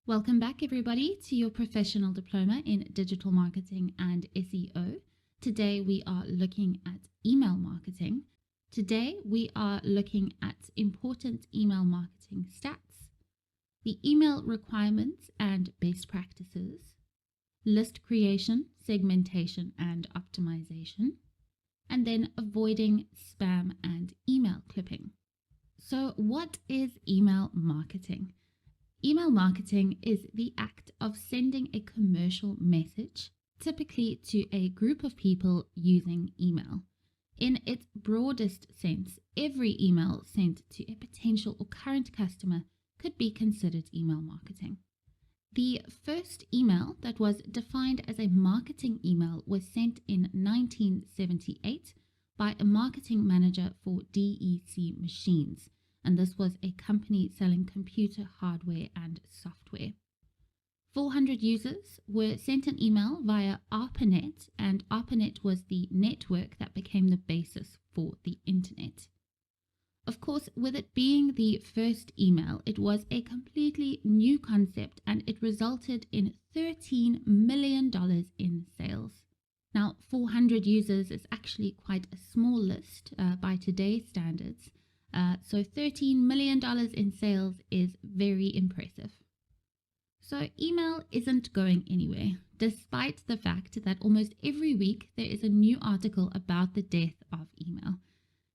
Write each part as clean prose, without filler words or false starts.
Welcome back, everybody, to your professional diploma in digital marketing and SEO. Today, we are looking at email marketing. Today, we are looking at important email marketing stats, the email requirements and best practices, list creation, segmentation, and optimization, and then avoiding spam and email clipping. So, what is email marketing? Email marketing is the act of sending a commercial message, typically to a group of people using email. In its broadest sense, every email sent to a potential or current customer could be considered email marketing. The first email that was defined as a marketing email was sent in 1978 by a marketing manager for DEC Machines, and this was a company selling computer hardware and software. 400 users were sent an email via ARPANET, and ARPANET was the network that became the basis for the internet. Of course, with it being the first email, it was a completely new concept, and it resulted in $13 million in sales. Now, 400 users is actually quite a small list by today's standards. So $13 million in sales is very impressive. So email isn't going anywhere, despite the fact that almost every week there is a new article about the death of email.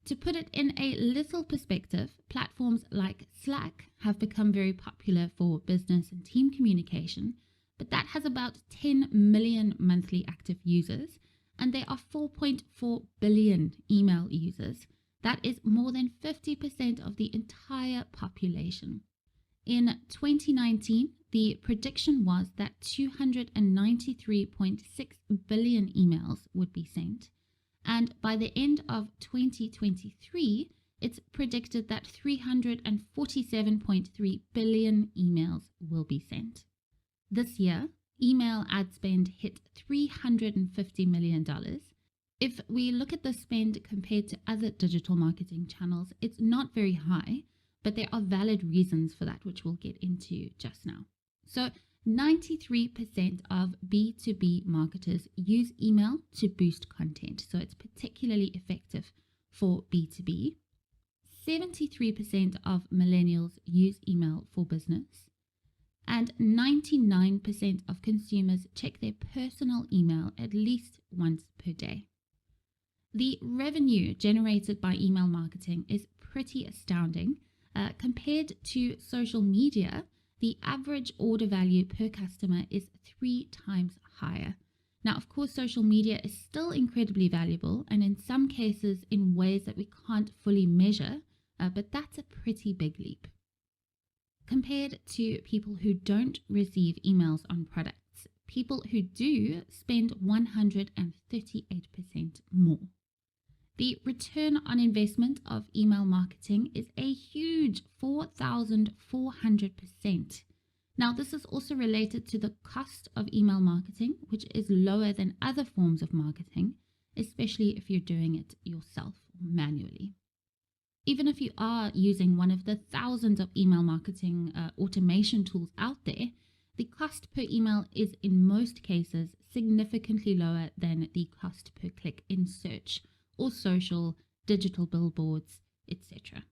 To put it in a little perspective, platforms like Slack have become very popular for business and team communication, but that has about 10 million monthly active users, and there are 4.4 billion email users. That is more than 50% of the entire population. In 2019, the prediction was that 293.6 billion emails would be sent. And by the end of 2023, it's predicted that 347.3 billion emails will be sent. This year, email ad spend hit $350 million. If we look at the spend compared to other digital marketing channels, it's not very high, but there are valid reasons for that, which we'll get into just now. So 93% of B2B marketers use email to boost content, so it's particularly effective for B2B. 73% of millennials use email for business, and 99% of consumers check their personal email at least once per day. The revenue generated by email marketing is pretty astounding. Compared to social media, the average order value per customer is 3 times higher. Now, of course, social media is still incredibly valuable, and in some cases in ways that we can't fully measure, but that's a pretty big leap. Compared to people who don't receive emails on products, people who do spend 138% more. The return on investment of email marketing is a huge 4,400%. Now, this is also related to the cost of email marketing, which is lower than other forms of marketing, especially if you're doing it yourself manually. Even if you are using one of the thousands of email marketing automation tools out there, the cost per email is in most cases significantly lower than the cost per click in search or social, digital billboards, etc.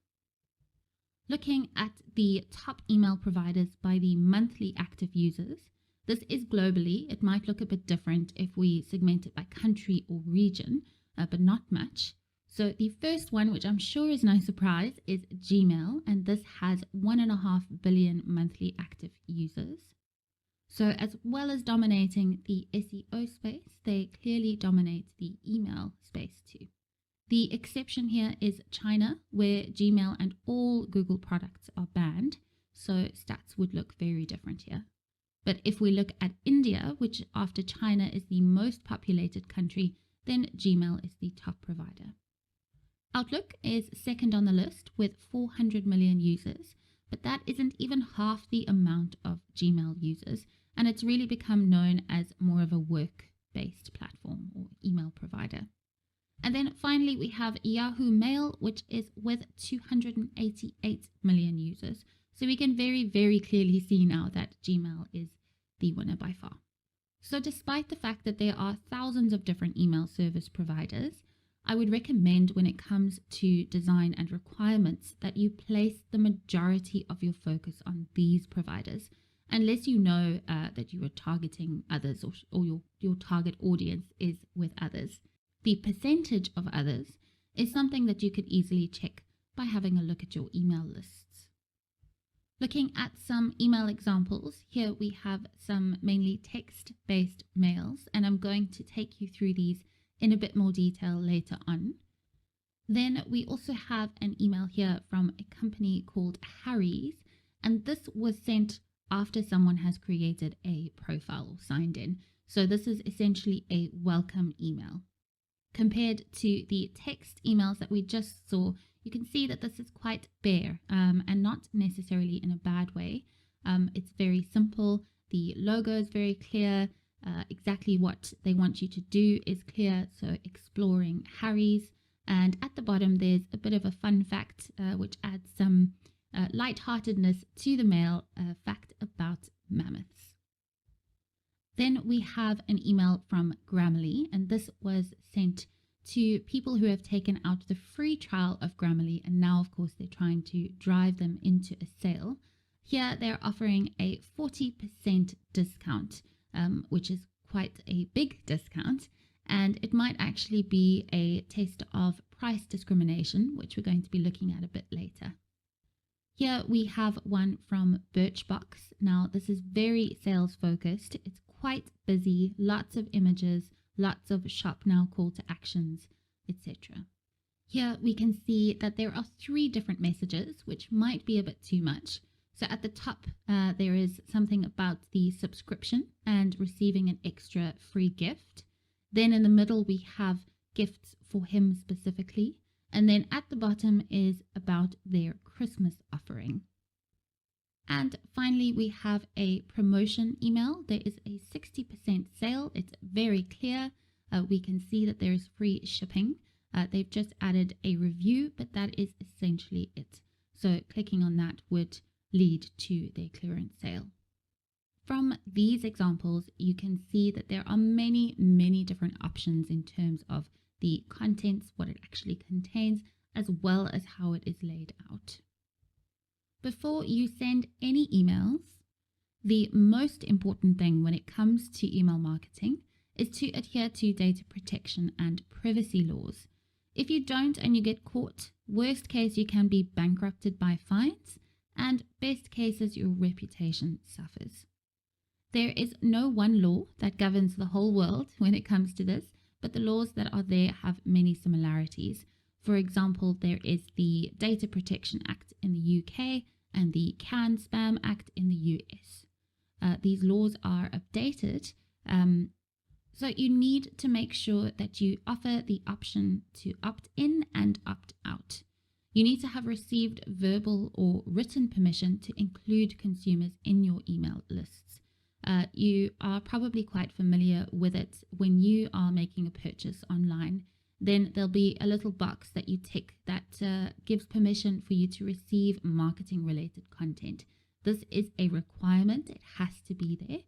Looking at the top email providers by the monthly active users, this is globally. It might look a bit different if we segment it by country or region, but not much. So the first one, which I'm sure is no surprise, is Gmail, and this has 1.5 billion monthly active users. So as well as dominating the SEO space, they clearly dominate the email space too. The exception here is China, where Gmail and all Google products are banned, so stats would look very different here. But if we look at India, which after China is the most populated country, then Gmail is the top provider. Outlook is second on the list with 400 million users, but that isn't even half the amount of Gmail users, and it's really become known as more of a work-based platform or email provider. And then finally, we have Yahoo Mail, which is with 288 million users. So we can very, very clearly see now that Gmail is the winner by far. So despite the fact that there are thousands of different email service providers, I would recommend when it comes to design and requirements that you place the majority of your focus on these providers, unless you know that you are targeting others or your target audience is with others. The percentage of others is something that you could easily check by having a look at your email lists. Looking at some email examples, here we have some mainly text-based mails, and I'm going to take you through these in a bit more detail later on. Then we also have an email here from a company called Harry's, and this was sent after someone has created a profile or signed in. So this is essentially a welcome email. Compared to the text emails that we just saw, you can see that this is quite bare and not necessarily in a bad way. It's very simple. The logo is very clear. Exactly what they want you to do is clear. So exploring Harry's. And at the bottom, there's a bit of a fun fact, which adds some lightheartedness to the mail, fact about mammoths. Then we have an email from Grammarly, and this was sent to people who have taken out the free trial of Grammarly, and now of course they're trying to drive them into a sale. Here they're offering a 40% discount, which is quite a big discount, and it might actually be a test of price discrimination, which we're going to be looking at a bit later. Here we have one from Birchbox. Now this is very sales focused. It's quite busy, lots of images, lots of shop now call to actions, etc. Here we can see that there are 3 different messages, which might be a bit too much. So at the top, there is something about the subscription and receiving an extra free gift. Then in the middle, we have gifts for him specifically. And then at the bottom is about their Christmas offering. And finally, we have a promotion email. There is a 60% sale. It's very clear. We can see that there is free shipping. They've just added a review, but that is essentially it. So clicking on that would lead to their clearance sale. From these examples, you can see that there are many, many different options in terms of the contents, what it actually contains, as well as how it is laid out. Before you send any emails, the most important thing when it comes to email marketing is to adhere to data protection and privacy laws. If you don't and you get caught, worst case you can be bankrupted by fines, and best cases your reputation suffers. There is no one law that governs the whole world when it comes to this, but the laws that are there have many similarities. For example, there is the Data Protection Act in the UK and the CAN-SPAM Act in the US. These laws are updated, so you need to make sure that you offer the option to opt in and opt out. You need to have received verbal or written permission to include consumers in your email lists. You are probably quite familiar with it when you are making a purchase online. Then there'll be a little box that you tick that gives permission for you to receive marketing related content. This is a requirement. It has to be there.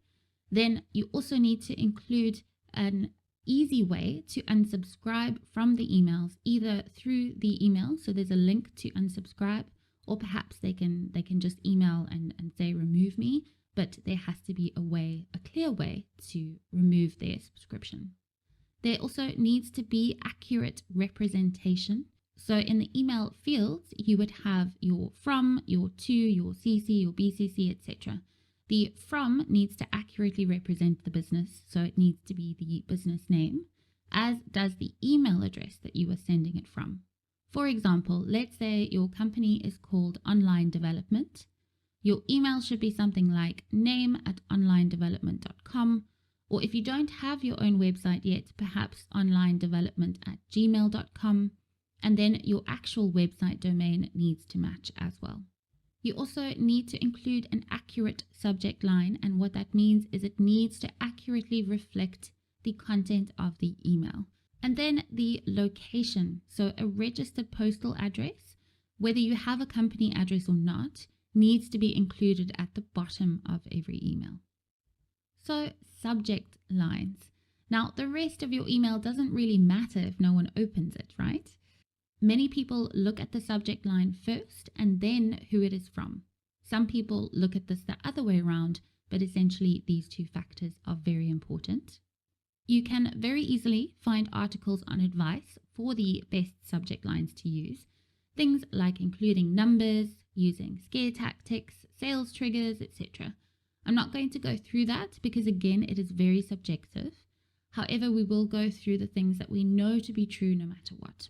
Then you also need to include an easy way to unsubscribe from the emails, either through the email, so there's a link to unsubscribe, or perhaps they can just email and say remove me, but there has to be a clear way to remove their subscription. There also needs to be accurate representation. So in the email fields, you would have your from, your to, your CC, your BCC, etc. The from needs to accurately represent the business, so it needs to be the business name, as does the email address that you are sending it from. For example, let's say your company is called Online Development. Your email should be something like name@onlinedevelopment.com, or if you don't have your own website yet, perhaps onlinedevelopment@gmail.com, and then your actual website domain needs to match as well. You also need to include an accurate subject line, and what that means is it needs to accurately reflect the content of the email. And then the location, so a registered postal address, whether you have a company address or not, needs to be included at the bottom of every email. So, subject lines. Now, the rest of your email doesn't really matter if no one opens it, right? Many people look at the subject line first and then who it is from. Some people look at this the other way around, but essentially these two factors are very important. You can very easily find articles on advice for the best subject lines to use. Things like including numbers, using scare tactics, sales triggers, etc. I'm not going to go through that because again, it is very subjective. However, we will go through the things that we know to be true no matter what.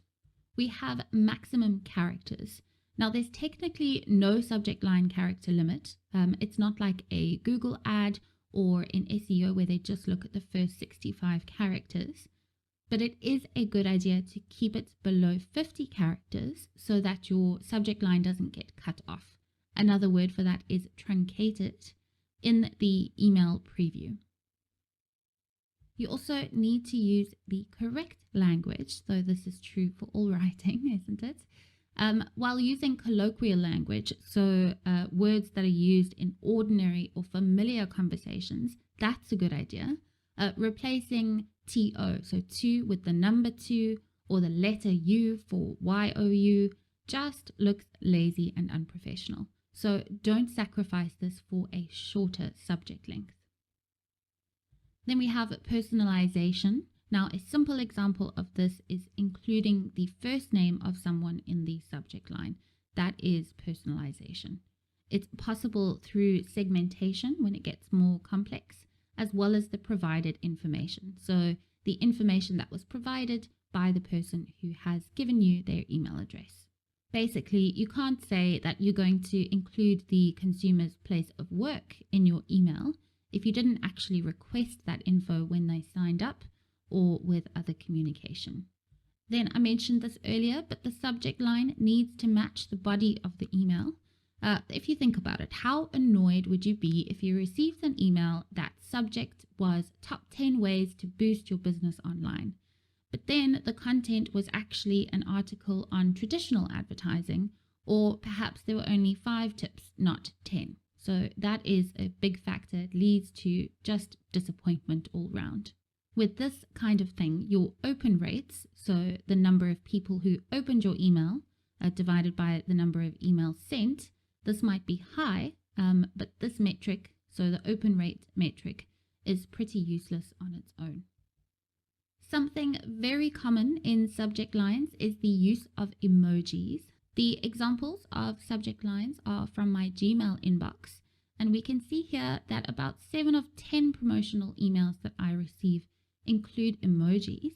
We have maximum characters. Now, there's technically no subject line character limit. It's not like a Google ad or in SEO where they just look at the first 65 characters. But it is a good idea to keep it below 50 characters so that your subject line doesn't get cut off. Another word for that is truncated in the email preview. You also need to use the correct language, so this is true for all writing, isn't it? While using colloquial language, so words that are used in ordinary or familiar conversations, that's a good idea. Replacing TO, so to with the number 2 or the letter U for YOU, just looks lazy and unprofessional. So don't sacrifice this for a shorter subject length. Then we have personalization. Now, a simple example of this is including the first name of someone in the subject line. That is personalization. It's possible through segmentation when it gets more complex, as well as the provided information. So the information that was provided by the person who has given you their email address. Basically, you can't say that you're going to include the consumer's place of work in your email if you didn't actually request that info when they signed up or with other communication. Then I mentioned this earlier, but the subject line needs to match the body of the email. If you think about it, how annoyed would you be if you received an email that subject was top 10 ways to boost your business online, but then the content was actually an article on traditional advertising, or perhaps there were only 5 tips, not 10. So that is a big factor. It leads to just disappointment all round. With this kind of thing, your open rates, so the number of people who opened your email divided by the number of emails sent, this might be high, but this metric, so the open rate metric, is pretty useless on its own. Something very common in subject lines is the use of emojis. The examples of subject lines are from my Gmail inbox, and we can see here that about 7 of 10 promotional emails that I receive include emojis.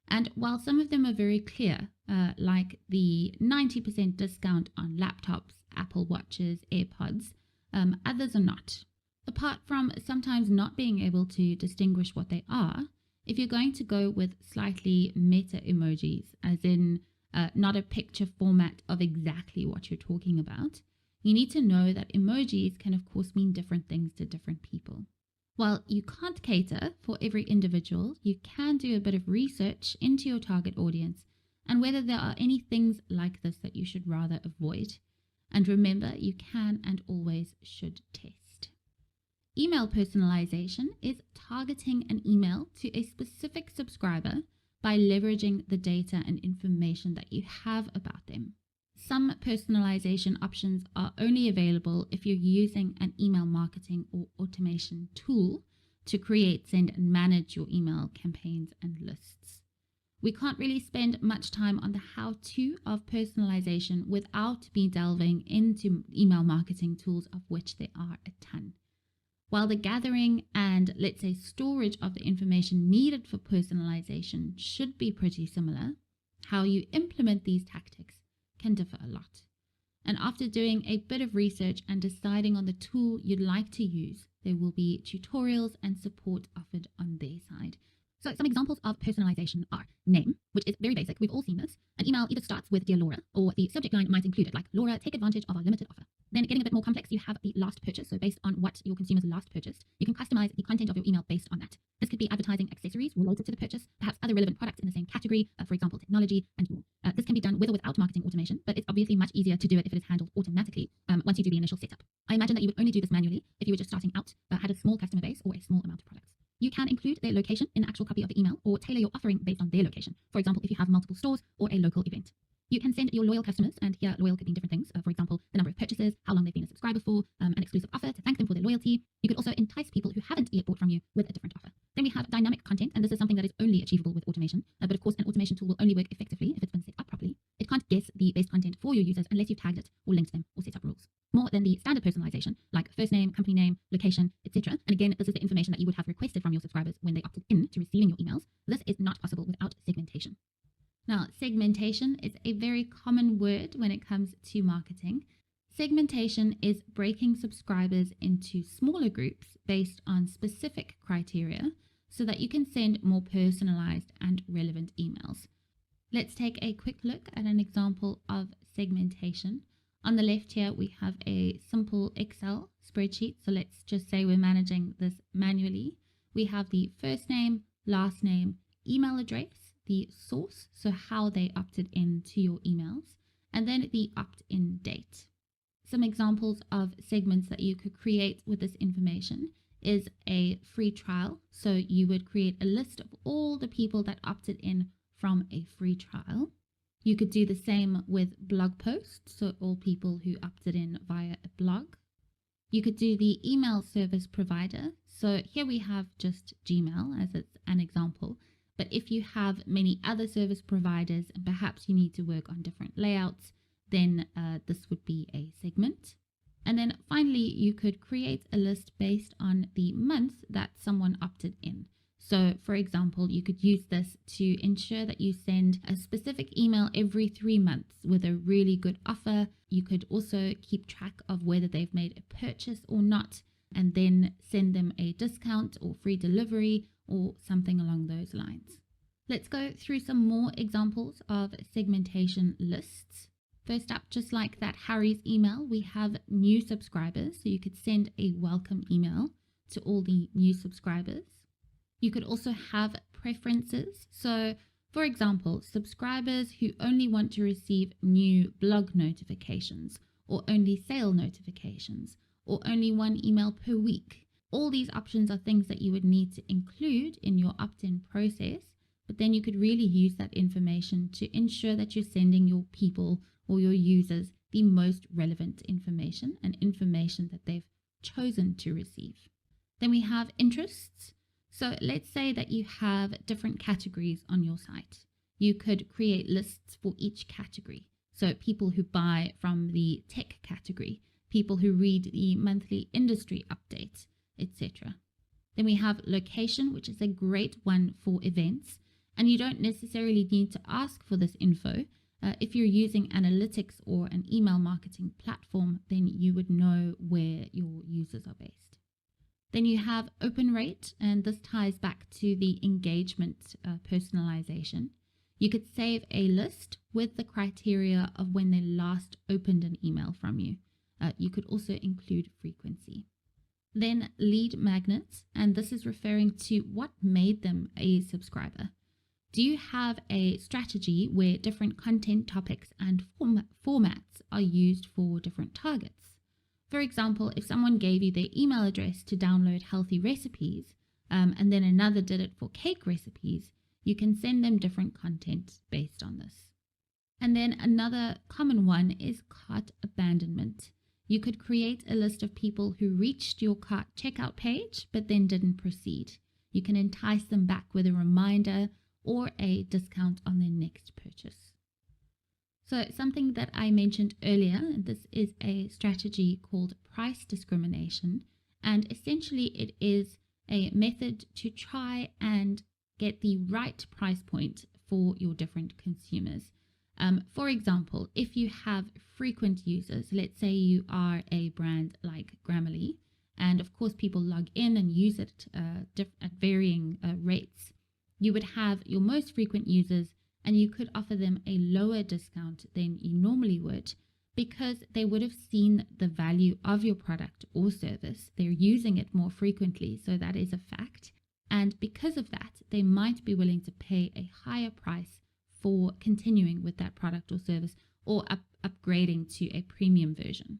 And while some of them are very clear, like the 90% discount on laptops, Apple Watches, AirPods, others are not. Apart from sometimes not being able to distinguish what they are, if you're going to go with slightly meta emojis, as in not a picture format of exactly what you're talking about, you need to know that emojis can of course mean different things to different people. While you can't cater for every individual, you can do a bit of research into your target audience and whether there are any things like this that you should rather avoid. And remember, you can and always should test. Email personalization is targeting an email to a specific subscriber by leveraging the data and information that you have about them. Some personalization options are only available if you're using an email marketing or automation tool to create, send, and manage your email campaigns and lists. We can't really spend much time on the how-to of personalization without me delving into email marketing tools, of which there are a ton. While the gathering and, let's say, storage of the information needed for personalization should be pretty similar, how you implement these tactics can differ a lot. And after doing a bit of research and deciding on the tool you'd like to use, there will be tutorials and support offered on their side. So some examples of personalization are name, which is very basic. We've all seen this. An email either starts with Dear Laura, or the subject line might include it like, Laura, take advantage of our limited offer. Then getting a bit more complex, you have the last purchase. So based on what your consumers last purchased, you can customize the content of your email based on that. This could be advertising accessories related to the purchase, perhaps other relevant products in the same category, for example, technology and more. This can be done with or without marketing automation, but it's obviously much easier to do it if it is handled automatically once you do the initial setup. I imagine that you would only do this manually if you were just starting out, had a small customer base or a small amount of products. You can include their location in the actual copy of the email or tailor your offering based on their location. For example, if you have multiple stores or a local event. You can send your loyal customers, and here loyal could mean different things. For example, the number of purchases, how long they've been a subscriber for, an exclusive offer to thank them for their loyalty. You could also entice people who haven't yet bought from you with a different offer. Then we have dynamic content, and this is something that is only achievable with automation. But of course, an automation tool will only work effectively if it's been set up properly. It can't guess the best content for your users unless you've tagged it or linked them or set up rules. More than the standard personalization, like first name, company name, location, etc. And again, this is the information that you would have requested from your subscribers when they opted in to receiving your emails. This is not possible without segmentation. Now, segmentation is a very common word when it comes to marketing. Segmentation is breaking subscribers into smaller groups based on specific criteria so that you can send more personalized and relevant emails. Let's take a quick look at an example of segmentation. On the left here, we have a simple Excel spreadsheet. So let's just say we're managing this manually. We have the first name, last name, email address, the source, so how they opted in to your emails, and then the opt-in date. Some examples of segments that you could create with this information is a free trial. So you would create a list of all the people that opted in from a free trial. You could do the same with blog posts, so all people who opted in via a blog. You could do the email service provider. So here we have just Gmail as it's an example. But if you have many other service providers and perhaps you need to work on different layouts, then this would be a segment. And then finally, you could create a list based on the month that someone opted in. So for example, you could use this to ensure that you send a specific email every 3 months with a really good offer. You could also keep track of whether they've made a purchase or not, and then send them a discount or free delivery or something along those lines. Let's go through some more examples of segmentation lists. First up, just like that Harry's email, we have new subscribers. So you could send a welcome email to all the new subscribers. You could also have preferences. So for example, subscribers who only want to receive new blog notifications or only sale notifications or only one email per week. All these options are things that you would need to include in your opt-in process, but then you could really use that information to ensure that you're sending your people or your users the most relevant information and information that they've chosen to receive. Then we have interests. So let's say that you have different categories on your site. You could create lists for each category. So people who buy from the tech category, people who read the monthly industry updates, etc. Then we have location, which is a great one for events. And you don't necessarily need to ask for this info. If you're using analytics or an email marketing platform, then you would know where your users are based. Then you have open rate, and this ties back to the engagement personalization. You could save a list with the criteria of when they last opened an email from you. You could also include frequency. Then lead magnets, and this is referring to what made them a subscriber. Do you have a strategy where different content topics and formats are used for different targets? For example, if someone gave you their email address to download healthy recipes, and then another did it for cake recipes, you can send them different content based on this. And then another common one is cart abandonment. You could create a list of people who reached your cart checkout page, but then didn't proceed. You can entice them back with a reminder or a discount on their next purchase. So something that I mentioned earlier, and this is a strategy called price discrimination, and essentially it is a method to try and get the right price point for your different consumers. For example, if you have frequent users, let's say you are a brand like Grammarly, and of course people log in and use it at varying rates, you would have your most frequent users and you could offer them a lower discount than you normally would because they would have seen the value of your product or service. They're using it more frequently, so that is a fact. And because of that, they might be willing to pay a higher price for continuing with that product or service or upgrading to a premium version.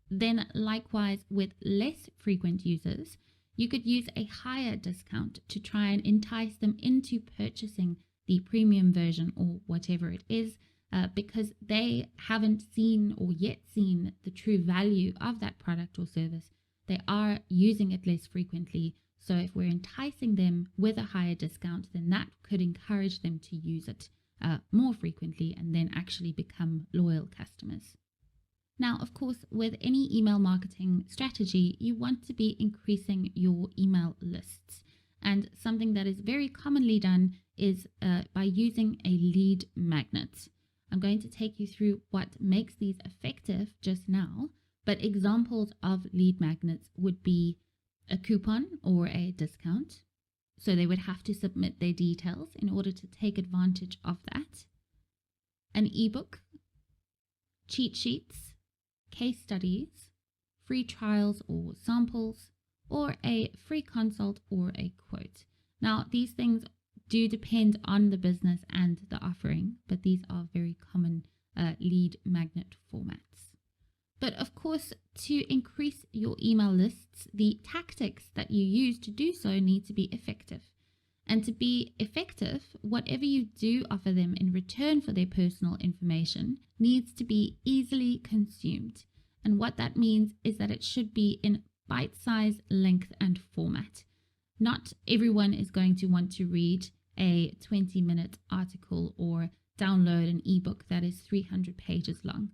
Then likewise, with less frequent users, you could use a higher discount to try and entice them into purchasing the premium version or whatever it is, because they haven't seen or yet seen the true value of that product or service. They are using it less frequently. So if we're enticing them with a higher discount, then that could encourage them to use it more frequently and then actually become loyal customers. Now, of course, with any email marketing strategy, you want to be increasing your email lists. And something that is very commonly done is by using a lead magnet. I'm going to take you through what makes these effective just now, but examples of lead magnets would be a coupon or a discount. So they would have to submit their details in order to take advantage of that. An ebook, cheat sheets, case studies, free trials or samples, or a free consult or a quote. Now, these things do depend on the business and the offering, but these are very common lead magnet formats. But of course, to increase your email lists, the tactics that you use to do so need to be effective. And to be effective, whatever you do offer them in return for their personal information needs to be easily consumed. And what that means is that it should be in bite-sized length and format. Not everyone is going to want to read a 20-minute article or download an ebook that is 300 pages long.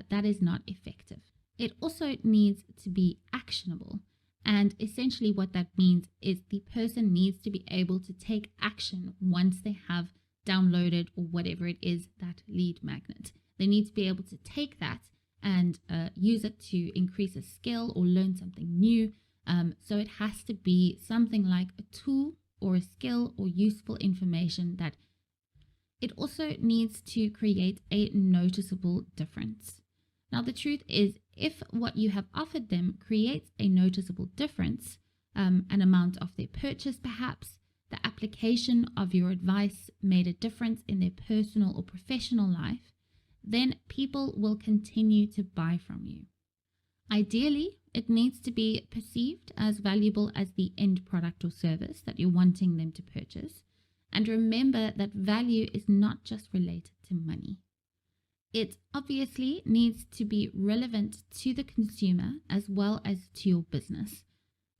That is not effective. It also needs to be actionable. And essentially what that means is the person needs to be able to take action once they have downloaded or whatever it is, that lead magnet. They need to be able to take that and use it to increase a skill or learn something new. So it has to be something like a tool or a skill or useful information that it also needs to create a noticeable difference. Now, the truth is, if what you have offered them creates a noticeable difference, an amount of their purchase perhaps, the application of your advice made a difference in their personal or professional life, then people will continue to buy from you. Ideally, it needs to be perceived as valuable as the end product or service that you're wanting them to purchase. And remember that value is not just related to money. It obviously needs to be relevant to the consumer as well as to your business.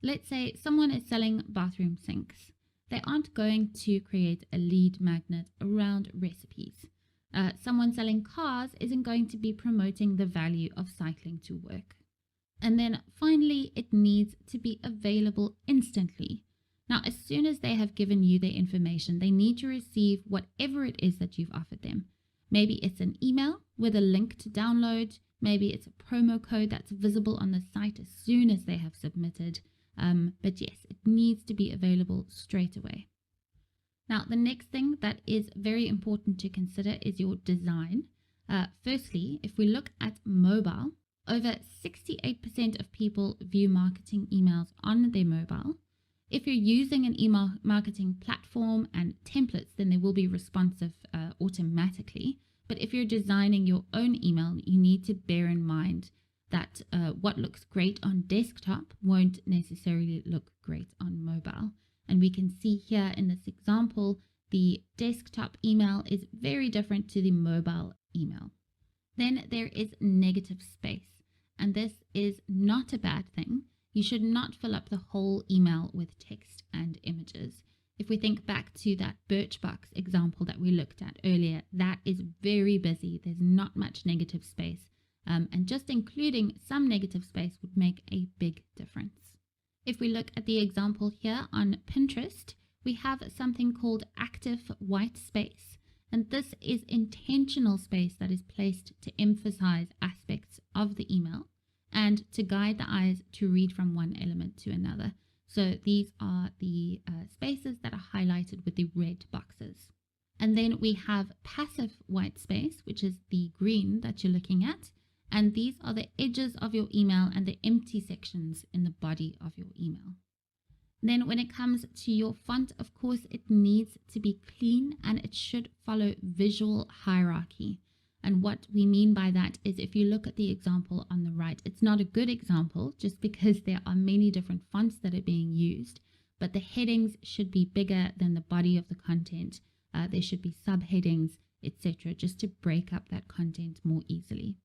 Let's say someone is selling bathroom sinks. They aren't going to create a lead magnet around recipes. Someone selling cars isn't going to be promoting the value of cycling to work. And then finally, it needs to be available instantly. Now, as soon as they have given you their information, they need to receive whatever it is that you've offered them. Maybe it's an email with a link to download. Maybe it's a promo code that's visible on the site as soon as they have submitted. But yes, it needs to be available straight away. Now, the next thing that is very important to consider is your design. Firstly, if we look at mobile, over 68% of people view marketing emails on their mobile. If you're using an email marketing platform and templates, then they will be responsive automatically. But if you're designing your own email, you need to bear in mind that what looks great on desktop won't necessarily look great on mobile. And we can see here in this example, the desktop email is very different to the mobile email. Then there is negative space, and this is not a bad thing. You should not fill up the whole email with text and images. If we think back to that Birchbox example that we looked at earlier, that is very busy. There's not much negative space, and just including some negative space would make a big difference. If we look at the example here on Pinterest, we have something called active white space. And this is intentional space that is placed to emphasize aspects of the email and to guide the eyes to read from one element to another. So these are the spaces that are highlighted with the red boxes. And then we have passive white space, which is the green that you're looking at. And these are the edges of your email and the empty sections in the body of your email. Then when it comes to your font, of course, it needs to be clean and it should follow visual hierarchy. And what we mean by that is if you look at the example on the right, it's not a good example just because there are many different fonts that are being used, but the headings should be bigger than the body of the content. There should be subheadings, etc., just to break up that content more easily.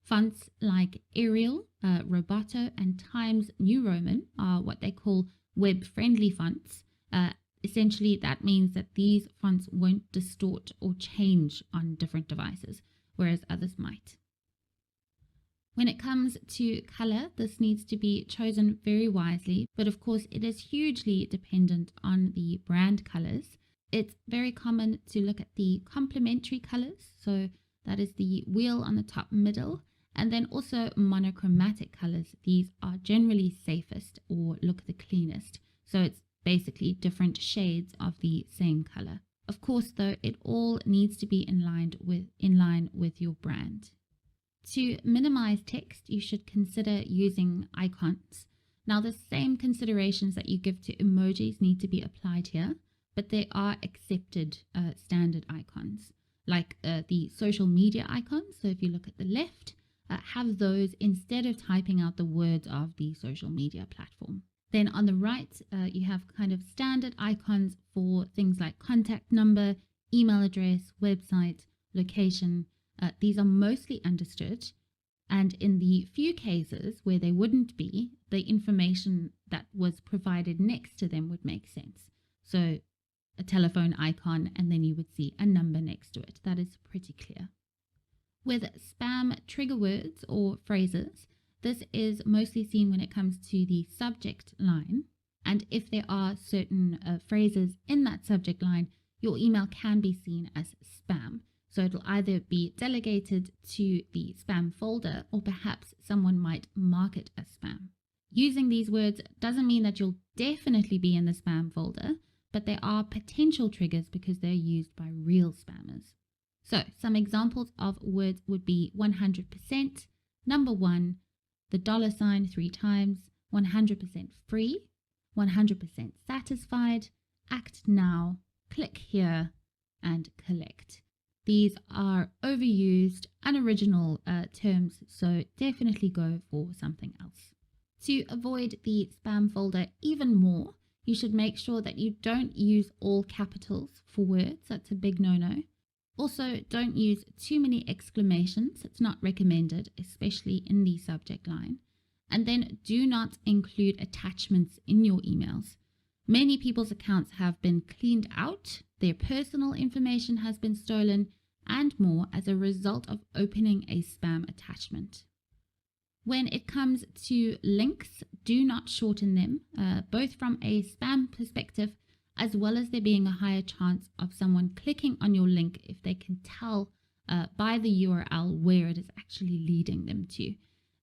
Fonts like Arial, Roboto, and Times New Roman are what they call web-friendly fonts. Essentially, that means that these fonts won't distort or change on different devices, whereas others might. When it comes to color, this needs to be chosen very wisely, but of course it is hugely dependent on the brand colors. It's very common to look at the complementary colors, so that is the wheel on the top middle, and then also monochromatic colors. These are generally safest or look the cleanest, so it's basically different shades of the same color. Of course, though, it all needs to be in line with your brand. To minimize text, you should consider using icons. Now, the same considerations that you give to emojis need to be applied here, but there are accepted standard icons, like the social media icons. So if you look at the left, have those instead of typing out the words of the social media platform. Then on the right, you have kind of standard icons for things like contact number, email address, website, location. These are mostly understood. And in the few cases where they wouldn't be, the information that was provided next to them would make sense. So a telephone icon, and then you would see a number next to it. That is pretty clear. With spam trigger words or phrases, this is mostly seen when it comes to the subject line. And if there are certain phrases in that subject line, your email can be seen as spam. So it'll either be delegated to the spam folder, or perhaps someone might mark it as spam. Using these words doesn't mean that you'll definitely be in the spam folder, but there are potential triggers because they're used by real spammers. So some examples of words would be 100%, number one, the $sign 3 times, 100% free, 100% satisfied, act now, click here, and collect. These are overused, unoriginal terms, so definitely go for something else. To avoid the spam folder even more, you should make sure that you don't use all capitals for words. That's a big no-no. Also, don't use too many exclamations. It's not recommended, especially in the subject line. And then do not include attachments in your emails. Many people's accounts have been cleaned out, their personal information has been stolen, and more as a result of opening a spam attachment. When it comes to links, do not shorten them, both from a spam perspective as well as there being a higher chance of someone clicking on your link if they can tell by the URL where it is actually leading them to.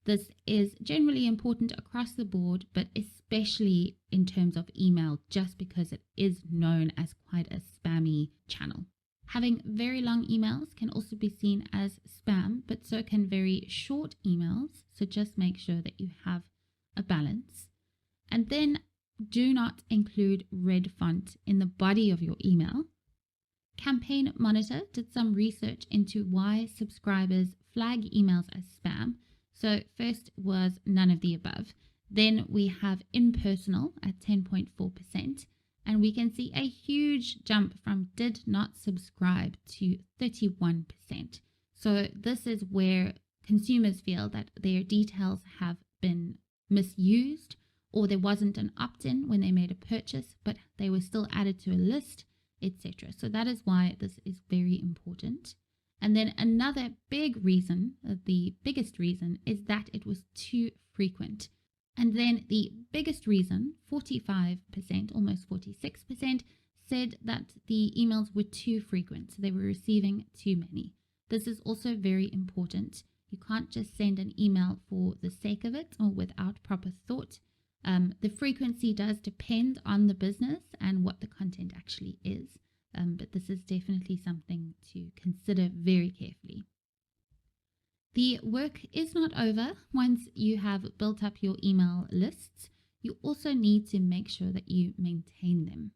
This is generally important across the board, but especially in terms of email, just because it is known as quite a spammy channel. Having very long emails can also be seen as spam, but so can very short emails. So just make sure that you have a balance. And then do not include red font in the body of your email. Campaign Monitor did some research into why subscribers flag emails as spam. So first was none of the above. Then we have impersonal at 10.4%. And we can see a huge jump from did not subscribe to 31%. So this is where consumers feel that their details have been misused, or there wasn't an opt-in when they made a purchase, but they were still added to a list, etc. So that is why this is very important. And then another big reason, the biggest reason, is that it was too frequent. And then the biggest reason, 45%, almost 46%, said that the emails were too frequent. So they were receiving too many. This is also very important. You can't just send an email for the sake of it or without proper thought. The frequency does depend on the business and what the content actually is. But this is definitely something to consider very carefully. The work is not over. Once you have built up your email lists, you also need to make sure that you maintain them.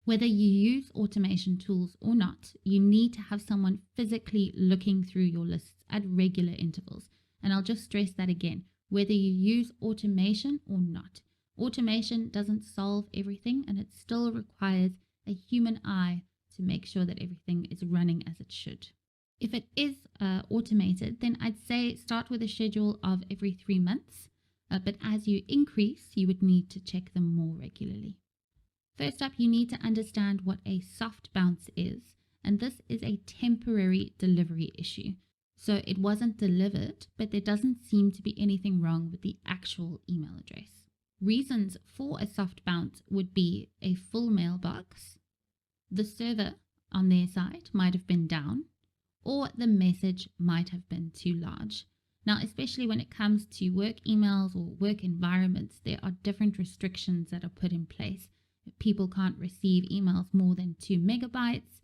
Whether you use automation tools or not, you need to have someone physically looking through your lists at regular intervals. And I'll just stress that again, whether you use automation or not. Automation doesn't solve everything, and it still requires a human eye to make sure that everything is running as it should. If it is automated, then I'd say start with a schedule of every 3 months, but as you increase, you would need to check them more regularly. First up, you need to understand what a soft bounce is, and this is a temporary delivery issue. So it wasn't delivered, but there doesn't seem to be anything wrong with the actual email address. Reasons for a soft bounce would be a full mailbox, the server on their side might have been down, or the message might have been too large. Now, especially when it comes to work emails or work environments, there are different restrictions that are put in place. People can't receive emails more than 2 megabytes.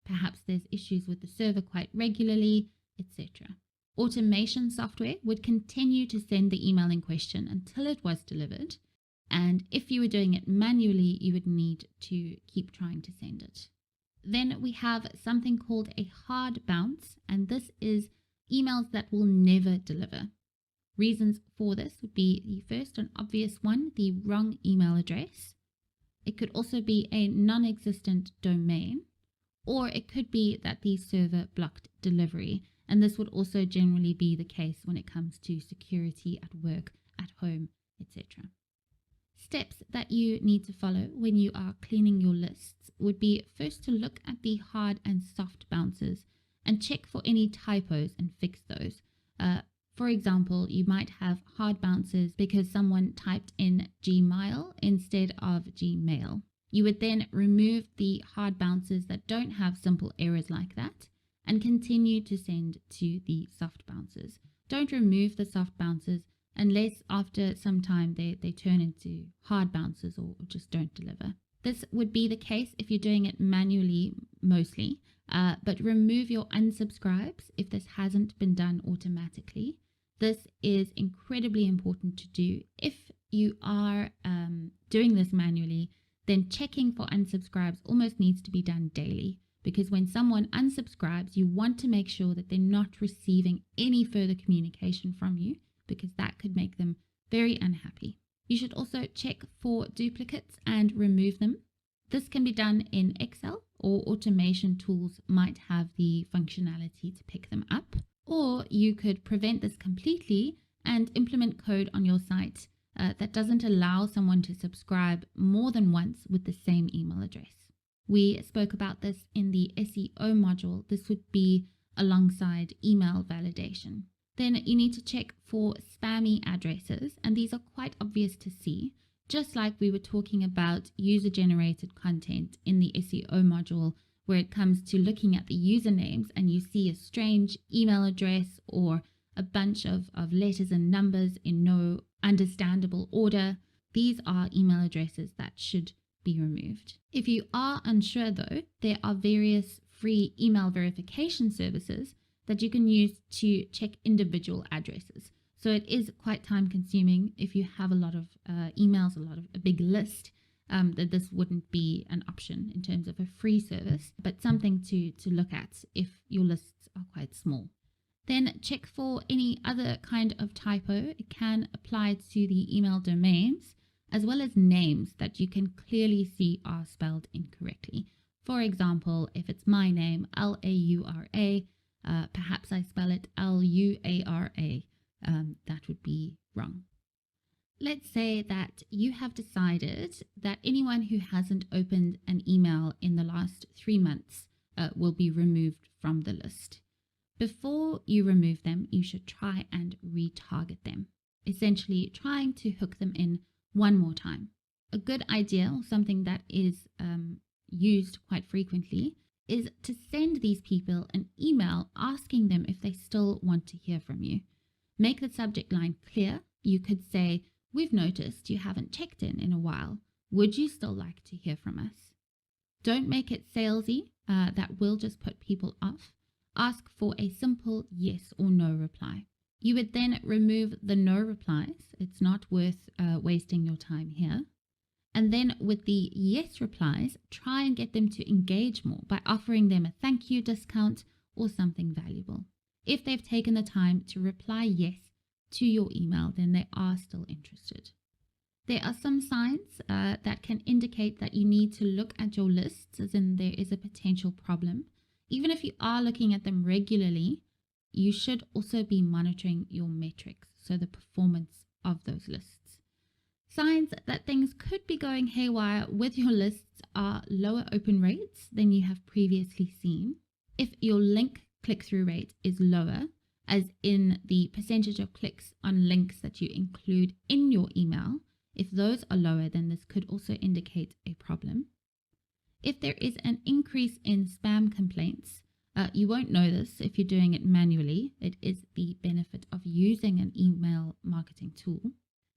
Perhaps there's issues with the server quite regularly, etc. Automation software would continue to send the email in question until it was delivered. And if you were doing it manually, you would need to keep trying to send it. Then we have something called a hard bounce, and this is emails that will never deliver. Reasons for this would be the first and obvious one, the wrong email address. It could also be a non-existent domain, or it could be that the server blocked delivery. And this would also generally be the case when it comes to security at work, at home, etc. Steps that you need to follow when you are cleaning your lists would be first to look at the hard and soft bounces and check for any typos and fix those. For example, you might have hard bounces because someone typed in Gmail instead of Gmail. You would then remove the hard bounces that don't have simple errors like that and continue to send to the soft bounces. Don't remove the soft bounces unless after some time they turn into hard bounces or just don't deliver. This would be the case if you're doing it manually mostly, but remove your unsubscribes if this hasn't been done automatically. This is incredibly important to do. If you are doing this manually, then checking for unsubscribes almost needs to be done daily, because when someone unsubscribes, you want to make sure that they're not receiving any further communication from you, because that could make them very unhappy. You should also check for duplicates and remove them. This can be done in Excel, or automation tools might have the functionality to pick them up. Or you could prevent this completely and implement code on your site that doesn't allow someone to subscribe more than once with the same email address. We spoke about this in the SEO module. This would be alongside email validation. Then you need to check for spammy addresses, and these are quite obvious to see, just like we were talking about user-generated content in the SEO module, where it comes to looking at the usernames and you see a strange email address or a bunch of letters and numbers in no understandable order. These are email addresses that should be removed. If you are unsure though, there are various free email verification services that you can use to check individual addresses. So it is quite time consuming if you have a lot of emails, a big list, that this wouldn't be an option in terms of a free service, but something to look at if your lists are quite small. Then check for any other kind of typo. It can apply to the email domains as well as names that you can clearly see are spelled incorrectly. For example, if it's my name, Laura, perhaps I spell it Luara. That would be wrong. Let's say that you have decided that anyone who hasn't opened an email in the last 3 months will be removed from the list. Before you remove them, you should try and retarget them, essentially trying to hook them in one more time. A good idea, or something that is used quite frequently, is to send these people an email asking them if they still want to hear from you. Make the subject line clear. You could say, "We've noticed you haven't checked in a while. Would you still like to hear from us?" Don't make it salesy. That will just put people off. Ask for a simple yes or no reply. You would then remove the no replies. It's not worth wasting your time here. And then with the yes replies, try and get them to engage more by offering them a thank you discount or something valuable. If they've taken the time to reply yes to your email, then they are still interested. There are some signs that can indicate that you need to look at your lists, as in there is a potential problem. Even if you are looking at them regularly, you should also be monitoring your metrics, so the performance of those lists. Signs that things could be going haywire with your lists are lower open rates than you have previously seen. If your link click-through rate is lower, as in the percentage of clicks on links that you include in your email, if those are lower, then this could also indicate a problem. If there is an increase in spam complaints, you won't know this if you're doing it manually. It is the benefit of using an email marketing tool.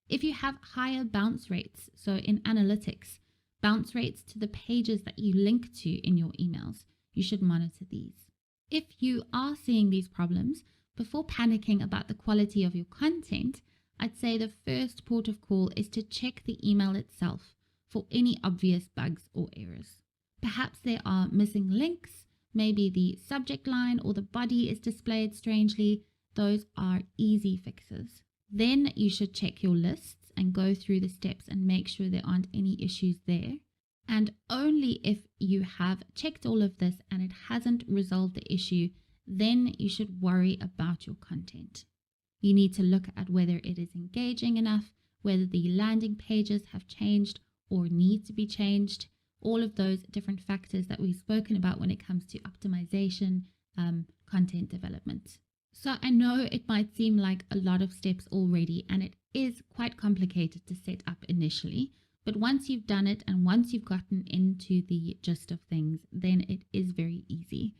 If you have higher bounce rates, so in analytics, bounce rates to the pages that you link to in your emails, you should monitor these. If you are seeing these problems, before panicking about the quality of your content, I'd say the first port of call is to check the email itself for any obvious bugs or errors. Perhaps there are missing links, maybe the subject line or the body is displayed strangely. Those are easy fixes. Then you should check your lists and go through the steps and make sure there aren't any issues there. And only if you have checked all of this and it hasn't resolved the issue, then you should worry about your content. You need to look at whether it is engaging enough, whether the landing pages have changed or need to be changed, all of those different factors that we've spoken about when it comes to optimization, content development. So I know it might seem like a lot of steps already, and it is quite complicated to set up initially, but once you've done it and once you've gotten into the gist of things, then it is very easy.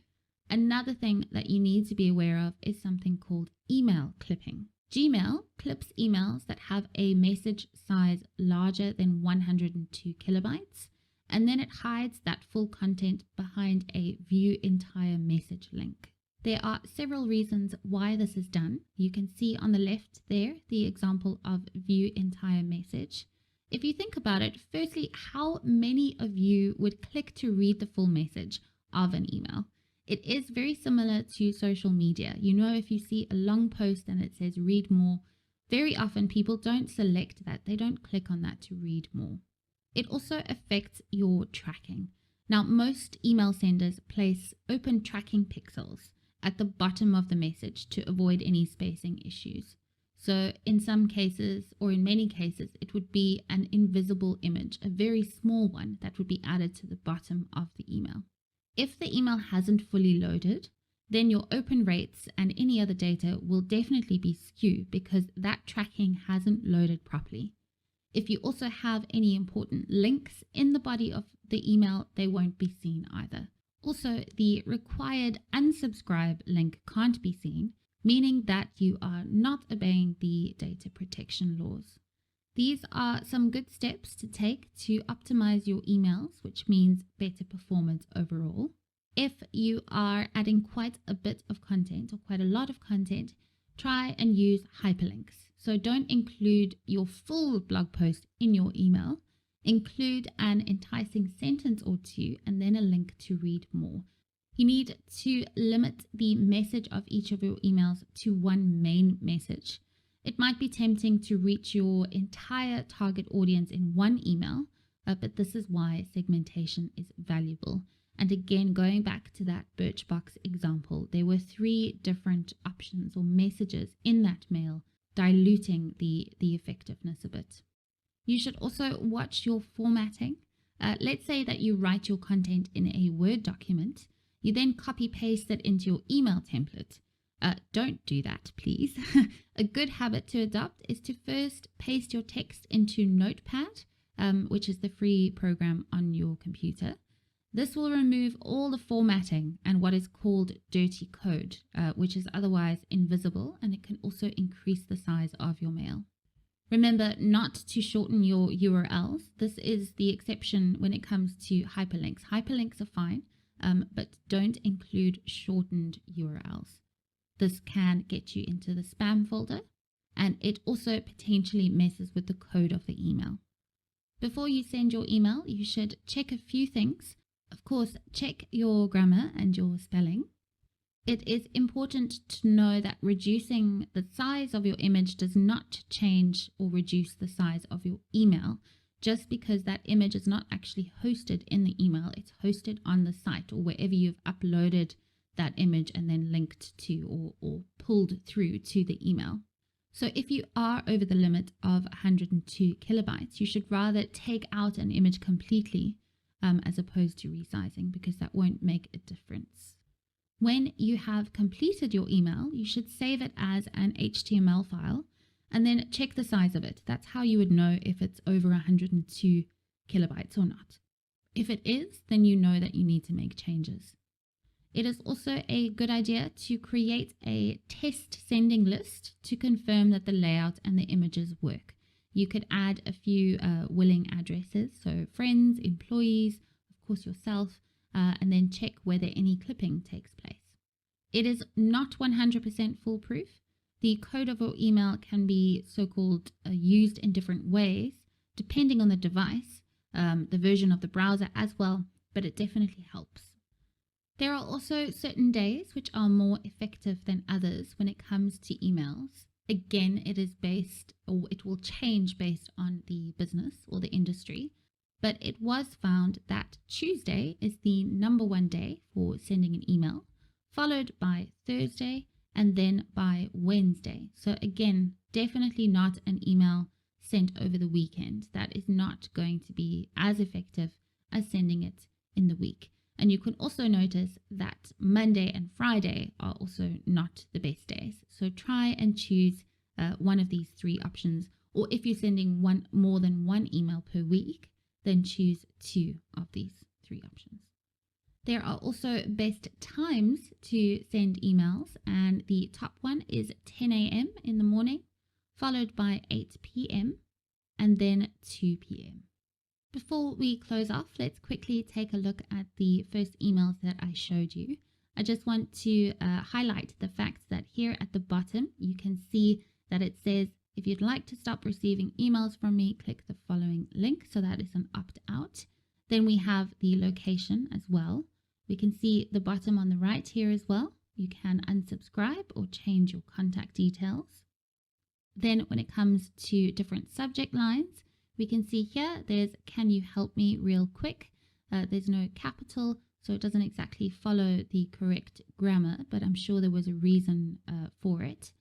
Another thing that you need to be aware of is something called email clipping. Gmail clips emails that have a message size larger than 102 kilobytes, and then it hides that full content behind a view entire message link. There are several reasons why this is done. You can see on the left there the example of view entire message. If you think about it, firstly, how many of you would click to read the full message of an email? It is very similar to social media. You know, if you see a long post and it says read more, very often people don't select that. They don't click on that to read more. It also affects your tracking. Now, most email senders place open tracking pixels at the bottom of the message to avoid any spacing issues. So in some cases, or in many cases, it would be an invisible image, a very small one that would be added to the bottom of the email. If the email hasn't fully loaded, then your open rates and any other data will definitely be skewed because that tracking hasn't loaded properly. If you also have any important links in the body of the email, they won't be seen either. Also, the required unsubscribe link can't be seen, meaning that you are not obeying the data protection laws. These are some good steps to take to optimize your emails, which means better performance overall. If you are adding quite a bit of content or quite a lot of content, try and use hyperlinks. So don't include your full blog post in your email. Include an enticing sentence or two and then a link to read more. You need to limit the message of each of your emails to one main message. It might be tempting to reach your entire target audience in one email, but this is why segmentation is valuable. And again, going back to that Birchbox example, there were 3 different options or messages in that mail, diluting the effectiveness a bit. You should also watch your formatting. Let's say that you write your content in a Word document. You then copy paste it into your email template. Don't do that, please. A good habit to adopt is to first paste your text into Notepad, which is the free program on your computer. This will remove all the formatting and what is called dirty code, which is otherwise invisible, and it can also increase the size of your mail. Remember not to shorten your URLs. This is the exception when it comes to hyperlinks. Hyperlinks are fine, but don't include shortened URLs. This can get you into the spam folder, and it also potentially messes with the code of the email. Before you send your email, you should check a few things. Of course, check your grammar and your spelling. It is important to know that reducing the size of your image does not change or reduce the size of your email, just because that image is not actually hosted in the email. It's hosted on the site or wherever you've uploaded that image and then linked to or pulled through to the email. So if you are over the limit of 102 kilobytes, you should rather take out an image completely as opposed to resizing, because that won't make a difference. When you have completed your email, you should save it as an HTML file and then check the size of it. That's how you would know if it's over 102 kilobytes or not. If it is, then you know that you need to make changes. It is also a good idea to create a test sending list to confirm that the layout and the images work. You could add a few willing addresses, so friends, employees, of course yourself, and then check whether any clipping takes place. It is not 100% foolproof. The code of your email can be so-called used in different ways, depending on the device, the version of the browser as well, but it definitely helps. There are also certain days which are more effective than others when it comes to emails. Again, it is based, or it will change based on the business or the industry, but it was found that Tuesday is the number one day for sending an email, followed by Thursday and then by Wednesday. So again, definitely not an email sent over the weekend. That is not going to be as effective as sending it in the week. And you can also notice that Monday and Friday are also not the best days. So try and choose one of these three options. Or if you're sending more than one email per week, then choose two of these three options. There are also best times to send emails, and the top one is 10 a.m. in the morning, followed by 8 p.m. and then 2 p.m. Before we close off, let's quickly take a look at the first emails that I showed you. I just want to highlight the fact that here at the bottom, you can see that it says, if you'd like to stop receiving emails from me, click the following link. So that is an opt-out. Then we have the location as well. We can see the bottom on the right here as well. You can unsubscribe or change your contact details. Then when it comes to different subject lines, we can see here there's "Can you help me real quick?" There's no capital, so it doesn't exactly follow the correct grammar, but I'm sure there was a reason for it.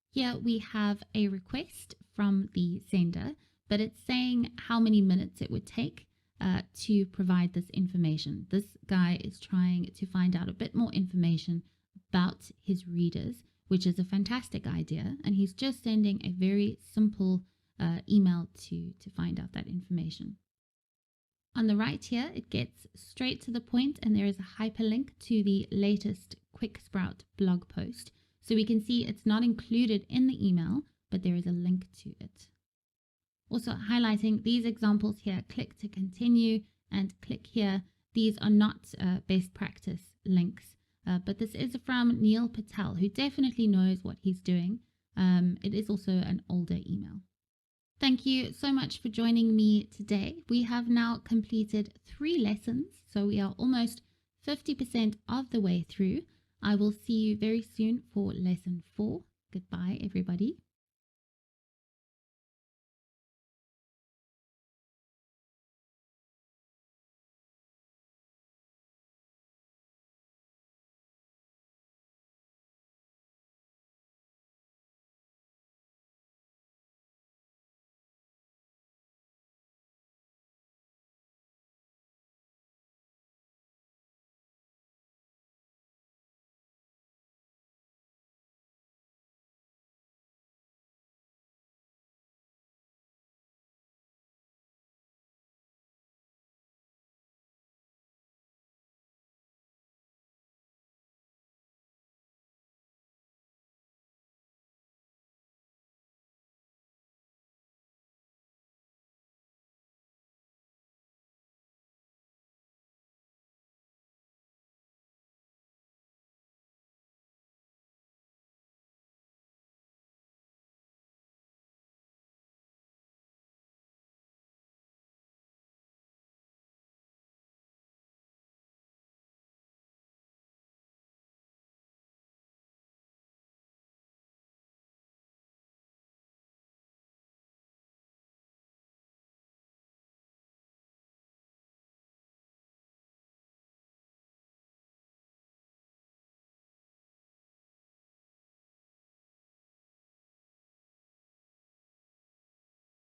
Here we have a request from the sender, but it's saying how many minutes it would take to provide this information. This guy is trying to find out a bit more information about his readers, which is a fantastic idea, and he's just sending a very simple email to find out that information. On the right here, it gets straight to the point, and there is a hyperlink to the latest QuickSprout blog post. So we can see it's not included in the email, but there is a link to it. Also highlighting these examples here, click to continue and click here. These are not best practice links, but this is from Neil Patel, who definitely knows what he's doing. It is also an older email. Thank you so much for joining me today. We have now completed 3 lessons, so we are almost 50% of the way through. I will see you very soon for lesson 4. Goodbye, everybody.